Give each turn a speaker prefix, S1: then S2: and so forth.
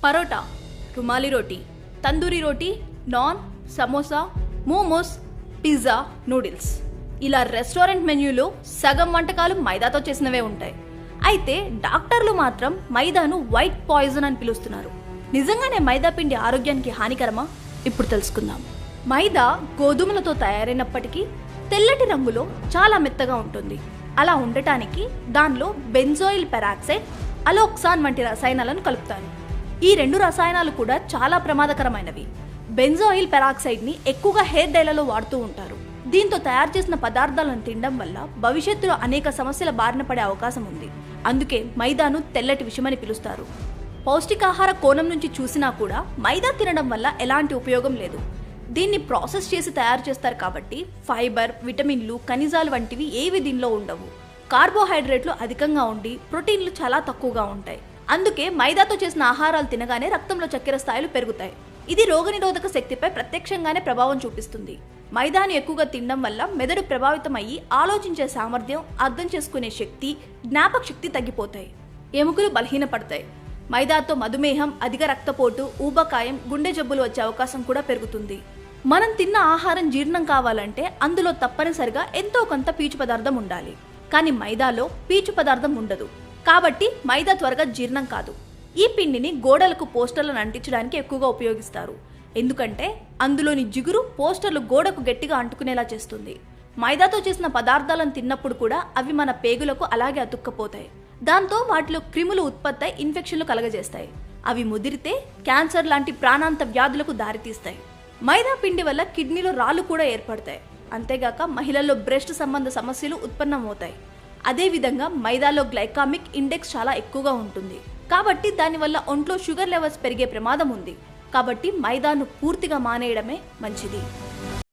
S1: Parotta, rumali roti, tandoori roti, naan, samosa, momos, pizza, noodles ఇలా restaurant మెన్యూలో సగం వంటకాలు మైదాతో చేసినవే ఉంటాయి. అయితే డాక్టర్లు మాత్రం మైదాను వైట్ పాయిజన్ అని పిలుస్తున్నారు. నిజంగానే మైదా పిండి ఆరోగ్యానికి హానికరమా? ఇప్పుడు తెలుసుకుందాం. మైదా గోధుమలతో తయారైనప్పటికీ తెల్లటి రంగులో చాలా మెత్తగా ఉంటుంది. అలా ఉండటానికి దానిలో బెంజోయిల్ పెరాక్సైడ్, అలోక్సాన్ వంటి రసాయనాలను కలుపుతారు. ఈ రెండు రసాయనాలు కూడా చాలా ప్రమాదకరమైనవి. బెంజోయిల్ పెరాక్సైడ్ ని ఎక్కువగా హెయిర్ డైలలో వాడుతూ ఉంటారు. దీంతో తయారు చేసిన పదార్థాలను తినడం వల్ల భవిష్యత్తులో అనేక సమస్యల బారిన పడే అవకాశం ఉంది. అందుకే మైదాను తెల్లటి విషమని పిలుస్తారు. పౌష్టికాహార కోణం నుంచి చూసినా కూడా మైదా తినడం వల్ల ఎలాంటి ఉపయోగం లేదు. దీన్ని ప్రాసెస్ చేసి తయారు చేస్తారు కాబట్టి ఫైబర్, విటమిన్లు, ఖనిజాలు వంటివి ఏవి దీనిలో ఉండవు. కార్బోహైడ్రేట్లు అధికంగా ఉండి ప్రోటీన్లు చాలా తక్కువగా ఉంటాయి. అందుకే మైదాతో చేసిన ఆహారాలు తినగానే రక్తంలో చక్కెర స్థాయిలు పెరుగుతాయి. ఇది రోగనిరోధక శక్తిపై ప్రత్యక్షంగానే ప్రభావం చూపిస్తుంది. మైదాను ఎక్కువగా తినడం వల్ల మెదడు ప్రభావితం అయ్యి ఆలోచించే సామర్థ్యం, అర్థం చేసుకునే శక్తి, జ్ఞాపక శక్తి తగ్గిపోతాయి. ఎముకలు బలహీనపడతాయి. మైదాతో మధుమేహం, అధిక రక్తపోటు, ఊబకాయం, గుండె జబ్బులు వచ్చే అవకాశం కూడా పెరుగుతుంది. మనం తిన్న ఆహారం జీర్ణం కావాలంటే అందులో తప్పనిసరిగా ఎంతో కొంత పీచు పదార్థం ఉండాలి. కానీ మైదాలో పీచు పదార్థం ఉండదు. కాబట్టి మైదా త్వరగా జీర్ణం కాదు. ఈ పిండిని గోడలకు పోస్టర్లను అంటించడానికి ఎక్కువగా ఉపయోగిస్తారు. ఎందుకంటే అందులోని జిగురు పోస్టర్లు గోడకు గట్టిగా అంటుకునేలా చేస్తుంది. మైదాతో చేసిన పదార్థాలను తిన్నప్పుడు కూడా అవి మన పేగులకు అలాగే అతుక్కపోతాయి. దాంతో వాటిలో క్రిములు ఉత్పత్తి అయి ఇన్ఫెక్షన్లు కలగజేస్తాయి. అవి ముదిరితే క్యాన్సర్ లాంటి ప్రాణాంత వ్యాధులకు దారితీస్తాయి. మైదా పిండి వల్ల కిడ్నీలో రాళ్లు కూడా ఏర్పడతాయి. అంతేగాక మహిళల్లో బ్రెస్ట్ సంబంధ సమస్యలు ఉత్పన్నమవుతాయి. అదేవిధంగా మైదాలో గ్లైకామిక్ ఇండెక్స్ చాలా ఎక్కువగా ఉంటుంది. కాబట్టి దానివల్ల ఒంట్లో షుగర్ లెవెల్స్ పెరిగే ప్రమాదం ఉంది. కాబట్టి మైదాను పూర్తిగా మానేయడమే మంచిది.